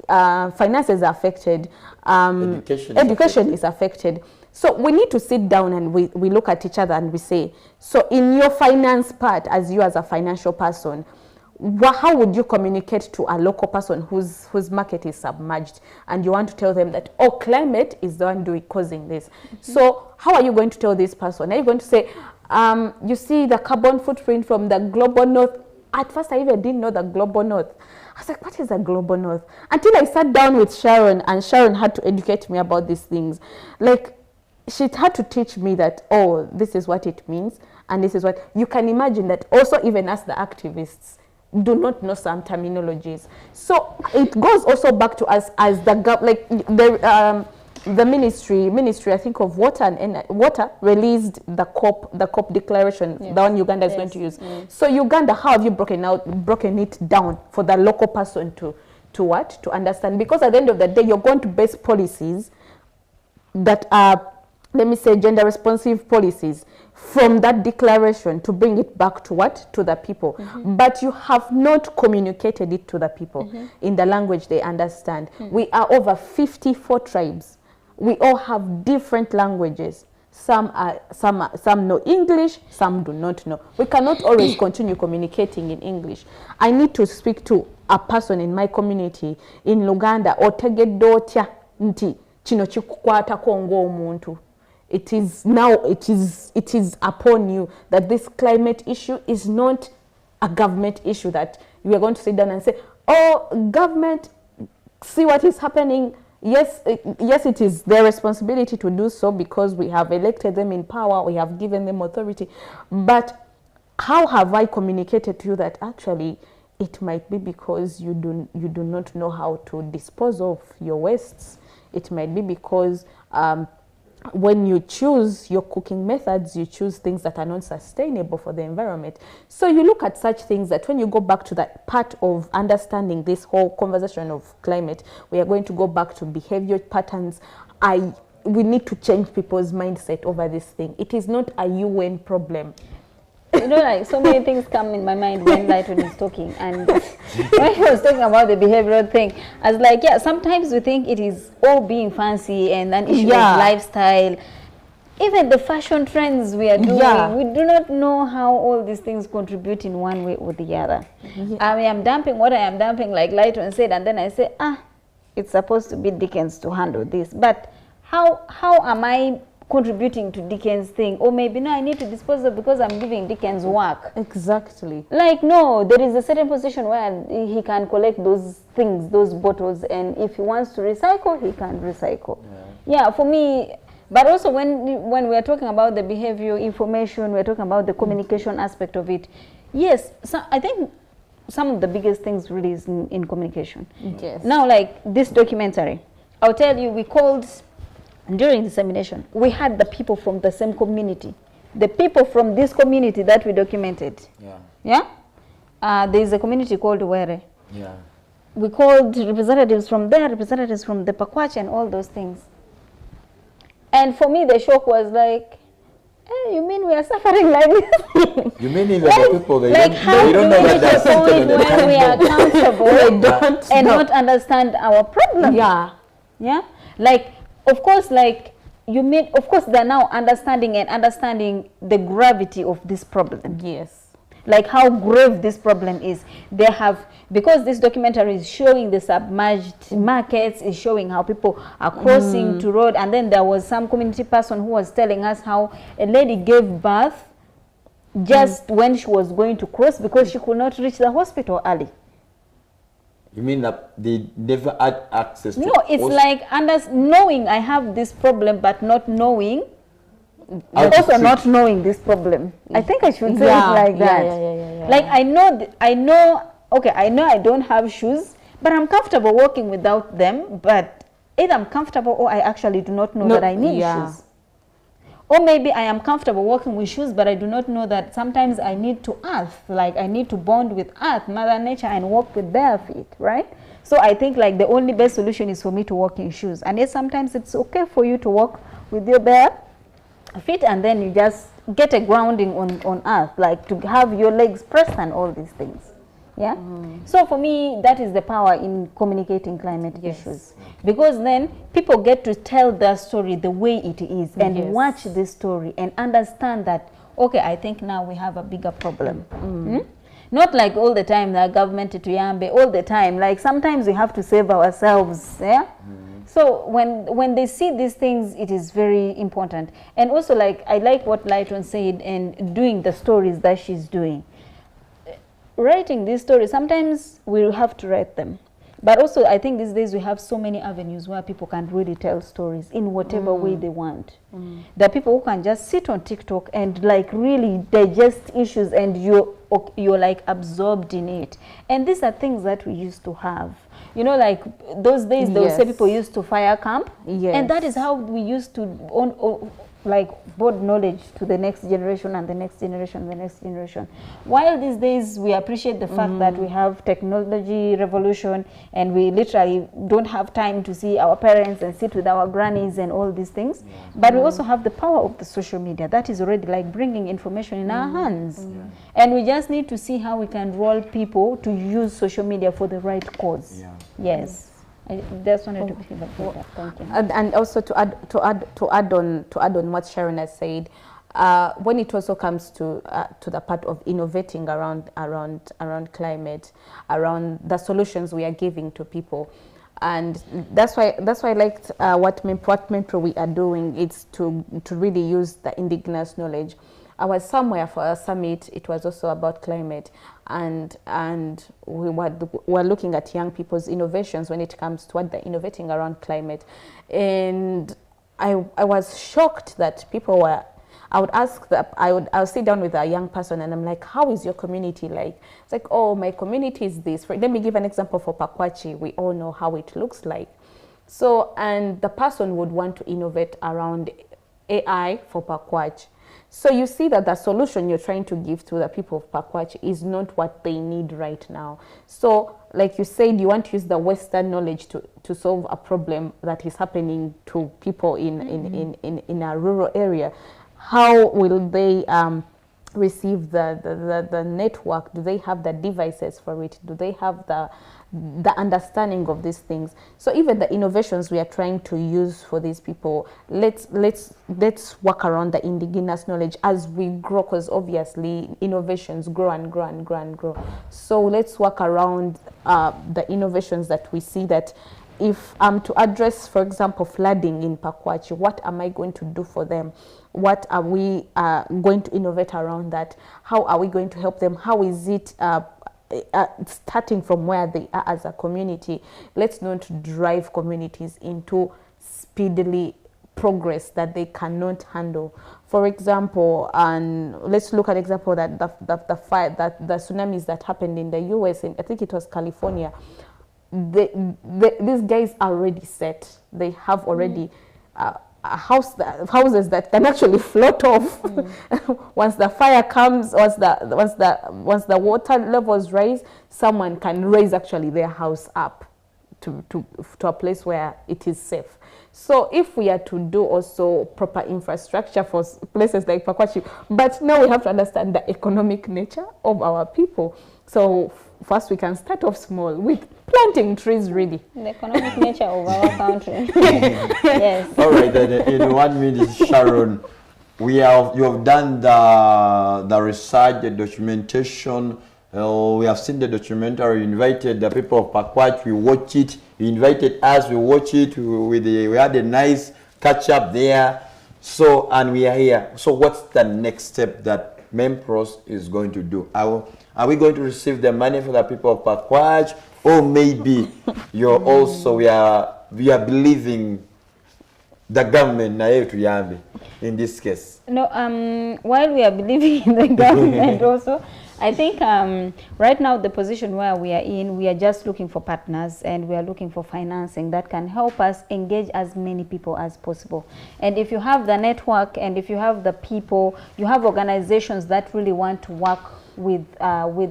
Finances are affected, education is affected. So we need to sit down and we look at each other and we say, so in your finance part, as you as a financial person, how would you communicate to a local person whose market is submerged, and you want to tell them that, oh, climate is the one causing this. So how are you going to tell this person? Are you going to say, you see the carbon footprint from the global north? At first I even didn't know the global north. I was like, what is the global north? Until I sat down with Sharon, and Sharon had to educate me about these things. Like, she had to teach me that, oh, this is what it means, and this is what... You can imagine that also even as the activists do not know some terminologies. So it goes also back to us as the ministry, I think, of water released the COP declaration, yes, the one Uganda is going to use. Mm. So Uganda, how have you broken it down for the local person to understand? Because at the end of the day, you're going to base policies that are, let me say, gender responsive policies from that declaration to bring it back to to the people. Mm-hmm. But you have not communicated it to the people, mm-hmm, in the language they understand. Mm-hmm. We are over 54 tribes. We all have different languages. Some know English, some do not know. We cannot always continue communicating in English. I need to speak to a person in my community in Luganda, otegedotya nti chino chikukwatako ng'omuntu. It is upon you that this climate issue is not a government issue that you are going to sit down and say, oh, government, see what is happening. Yes, it is their responsibility to do so because we have elected them in power, we have given them authority. But how have I communicated to you that actually it might be because you do not know how to dispose of your wastes? It might be because when you choose your cooking methods, you choose things that are not sustainable for the environment. So you look at such things that when you go back to that part of understanding this whole conversation of climate, we are going to go back to behavior patterns. We need to change people's mindset over this thing. It is not a UN problem. You know, like, so many things come in my mind when Lighton is talking, and when he was talking about the behavioral thing, I was like, yeah, sometimes we think it is all being fancy and an issue of lifestyle. Even the fashion trends we are doing, we do not know how all these things contribute in one way or the other. I mean, I'm dumping what I am dumping, like Lighton said, and then I say, it's supposed to be Dickens to handle this. But how am I contributing to Dickens' thing? Or maybe no, I need to dispose of because I'm giving Dickens work. Exactly. Like, no, there is a certain position where he can collect those things, those bottles, and if he wants to recycle, he can recycle. Yeah, for me. But also when we are talking about the behavioral information, we're talking about the communication aspect of it. Yes, so I think some of the biggest things really is in communication. Yes. Now, like this documentary, I'll tell you, we called, during dissemination, we had the people from the same community the people from this community that we documented. Yeah. Yeah? There is a community called Were. Yeah. We called representatives from there, representatives from the Pakwach and all those things. And for me, the shock was like, you mean we are suffering like this? You mean even the people, they like don't know that they're point when we are comfortable and not understand our problem? Yeah. Yeah? Like, of course, like, you mean, of course, they're now understanding the gravity of this problem. Yes. Like how grave this problem is. They have, because this documentary is showing the submerged markets, is showing how people are crossing to road, and then there was some community person who was telling us how a lady gave birth just when she was going to cross because she could not reach the hospital early. You mean that they never had access to... No, it's like knowing I have this problem but not knowing, also not knowing this problem. I think I should say it like that. Yeah. Like I know I don't have shoes, but I'm comfortable walking without them, but either I'm comfortable or I actually do not know that I need shoes. Or maybe I am comfortable walking with shoes, but I do not know that sometimes I need to earth, like I need to bond with earth, Mother Nature, and walk with bare feet, right? So I think like the only best solution is for me to walk in shoes. And yes, sometimes it's okay for you to walk with your bare feet and then you just get a grounding on earth, like to have your legs pressed and all these things. Yeah. So for me, that is the power in communicating climate issues, because then people get to tell their story the way it is and watch this story and understand that, okay, I think now we have a bigger problem. Not like all the time the government to yambe all the time. Like sometimes we have to save ourselves. Yeah. So when they see these things, it is very important. And also, like, I like what Lighton said and doing the stories that she's doing. Writing these stories, sometimes we have to write them. But also, I think these days we have so many avenues where people can really tell stories in whatever way they want. There are people who can just sit on TikTok and like really digest issues and you're like absorbed in it. And these are things that we used to have. You know, like those days they would say people used to fire camp. And that is how we used to like board knowledge to the next generation and the next generation and the next generation. While these days we appreciate the fact that we have technology revolution and we literally don't have time to see our parents and sit with our grannies and all these things. But we also have the power of the social media that is already like bringing information in our hands. And we just need to see how we can roll people to use social media for the right cause. Yes. I just wanted to give that. Thank you. And also to add on what Sharon has said, when it also comes to the part of innovating around climate, around the solutions we are giving to people, and that's why I liked what Mempro we are doing. It's to really use the indigenous knowledge. I was somewhere for a summit. It was also about climate, and we were looking at young people's innovations when it comes to what they're innovating around climate. And I was shocked that people were. I would sit down with a young person and I'm like, how is your community like? It's like, oh, my community is this. Let me give an example for Pakwachi. We all know how it looks like. So, and the person would want to innovate around AI for Pakwach. So you see that the solution you're trying to give to the people of Pakwach is not what they need right now. So like you said, you want to use the Western knowledge to solve a problem that is happening to people in a rural area. How will they receive the network? Do they have the devices for it? Do they have the understanding of these things? So even the innovations we are trying to use for these people, let's work around the indigenous knowledge as we grow, because obviously innovations grow and grow and grow and grow. So let's work around the innovations that we see, that if I'm to address, for example, flooding in Pakwach, what am I going to do for them? What are we going to innovate around that? How are we going to help them? How is it starting from where they are as a community? Let's not drive communities into speedily progress that they cannot handle. For example, and let's look at example that the fire, that the tsunamis that happened in the US, I think it was California. These guys are already set. They have already houses that can actually float off once the fire comes, once the water levels rise, someone can raise actually their house up to a place where it is safe. So if we are to do also proper infrastructure for places like Pakwachi, but now we have to understand the economic nature of our people. So first we can start off small with planting trees, really. The economic nature of our country. Yes. All right, then in 1 minute, Sharon, you have done the research, the documentation. We have seen the documentary. You invited the people of Pakwach. We watch it. You invited us. We watch it. We had a nice catch up there. So, and we are here. So what's the next step that Mempros is going to do? Are we going to receive the money for the people of Pakwach, or maybe you're also we are believing the government in this case? No, while we are believing in the government also, I think right now the position where we are in, we are just looking for partners, and we are looking for financing that can help us engage as many people as possible. And if you have the network, and if you have the people, you have organizations that really want to work with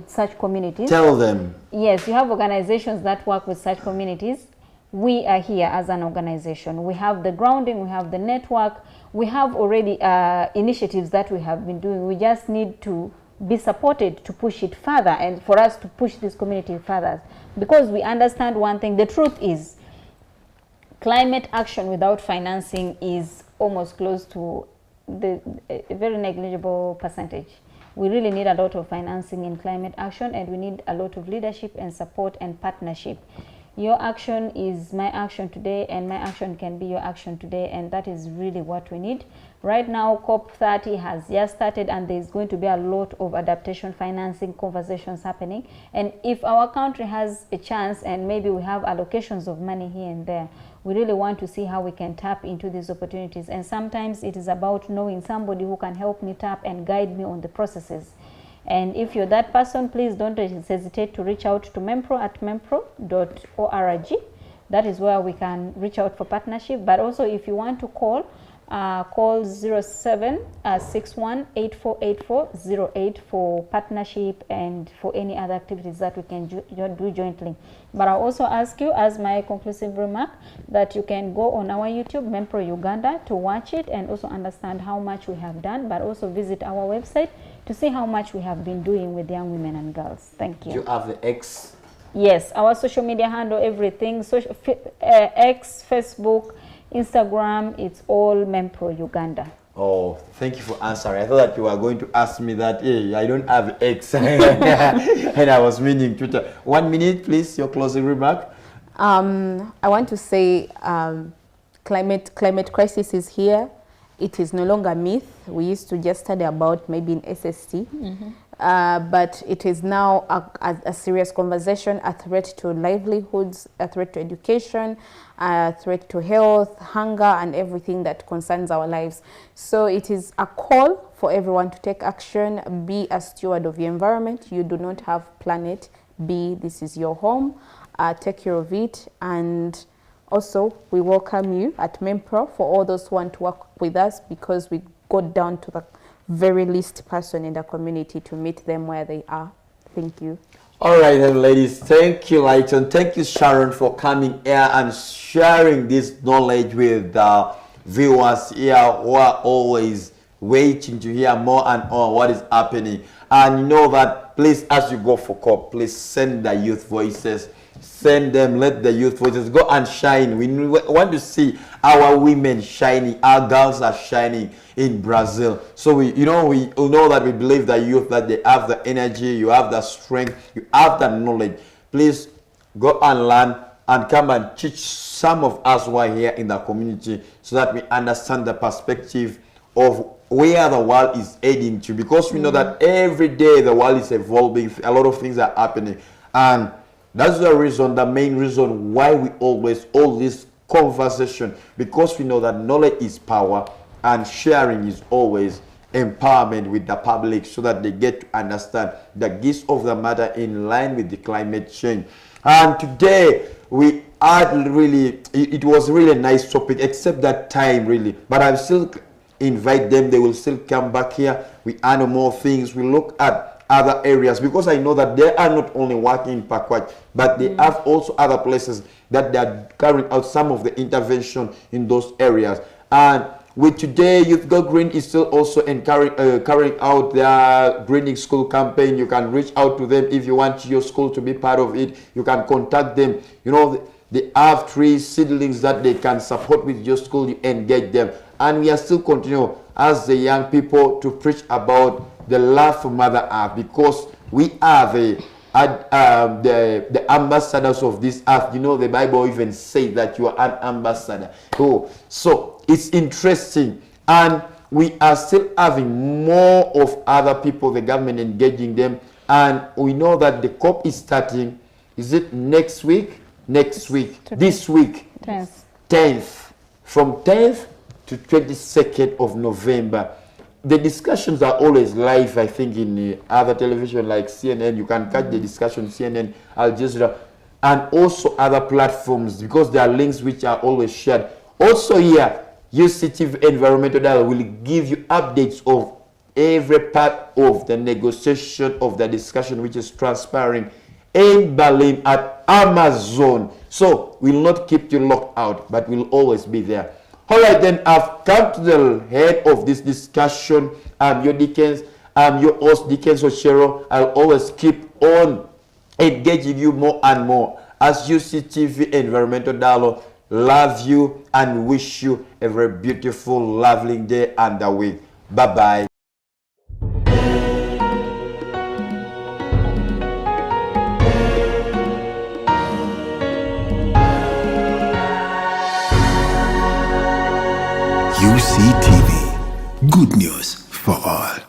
such communities. Tell them. Yes, you have organizations that work with such communities. We are here as an organization. We have the grounding, we have the network, we have already initiatives that we have been doing. We just need to be supported to push it further, and for us to push this community further, because we understand one thing. The truth is, climate action without financing is almost close to a very negligible percentage. We really need a lot of financing in climate action, and we need a lot of leadership and support and partnership. Your action is my action today, and my action can be your action today, and that is really what we need. Right now, COP30 has just started, and there's going to be a lot of adaptation financing conversations happening. And if our country has a chance, and maybe we have allocations of money here and there, we really want to see how we can tap into these opportunities. And sometimes it is about knowing somebody who can help me tap and guide me on the processes. And if you're that person, please don't hesitate to reach out to mempro@mempro.org. That is where we can reach out for partnership. But also, if you want to call 0761848408 for partnership and for any other activities that we can do jointly. But I'll also ask you, as my conclusive remark, that you can go on our YouTube, Mempro Uganda, to watch it and also understand how much we have done, but also visit our website to see how much we have been doing with young women and girls. Thank you. You have the X? Yes, our social media handle, everything, X, Facebook, Instagram, it's all Mempro Uganda. Oh, thank you for answering. I thought that you were going to ask me that, hey, I don't have X. And I was meaning Twitter. 1 minute, please, your closing remark. I want to say climate crisis is here. It is no longer a myth. We used to just study about maybe in SST. But it is now a serious conversation, a threat to livelihoods, a threat to education, a threat to health, hunger, and everything that concerns our lives. So it is a call for everyone to take action, be a steward of the environment. You do not have planet B, this is your home. Take care of it. And also, we welcome you at Mempro for all those who want to work with us, because we go down to the very least person in the community to meet them where they are. Thank you. All right, then, ladies. Thank you, Lighton. Thank you, Sharon, for coming here and sharing this knowledge with the viewers here who are always waiting to hear more and more what is happening. And you know that, please, as you go for COP, please send the youth voices. Send them, let the youth voices go and shine. We want to see our women shining, our girls are shining in Brazil. So we know that we believe that youth, that they have the energy, you have the strength, you have the knowledge. Please go and learn and come and teach some of us who are here in the community, so that we understand the perspective of where the world is heading to, because we know that every day the world is evolving, a lot of things are happening, and that's the reason, the main reason why we always hold this conversation, because we know that knowledge is power and sharing is always empowerment with the public, so that they get to understand the gist of the matter in line with the climate change. And today we it was really a nice topic, except that time really. But I still invite them. They will still come back here. We honor more things. We look at other areas, because I know that they are not only working in Pakwach, but they have also other places that they are carrying out some of the intervention in those areas. And with today, Youth Go Green is still also carrying out their greening school campaign. You can reach out to them if you want your school to be part of it. You can contact them. You know, they have 3 seedlings that they can support with your school. You engage them. And we are still continuing as the young people to preach about the love for Mother Earth, because we are the ambassadors of this earth. You know, the Bible even says that you are an ambassador. So it's interesting, and we are still having more of other people, the government engaging them, and we know that the COP is starting. Is it next week? Next week. This week. 10th. From 10th to 22nd of November. The discussions are always live, I think, in other television like CNN. You can catch the discussion, CNN, Al Jazeera, and also other platforms, because there are links which are always shared. Also here, UCTV Environmental Dialogue will give you updates of every part of the negotiation of the discussion which is transpiring in Berlin at Amazon. So we'll not keep you locked out, but we'll always be there. All right, then I've come to the head of this discussion. I'm your Dickens. I'm your host, Dickens Ochero. I'll always keep on engaging you more and more as UCTV Environmental Dialogue. Love you and wish you a very beautiful, lovely day and a week. Bye-bye. UCTV. Good news for all.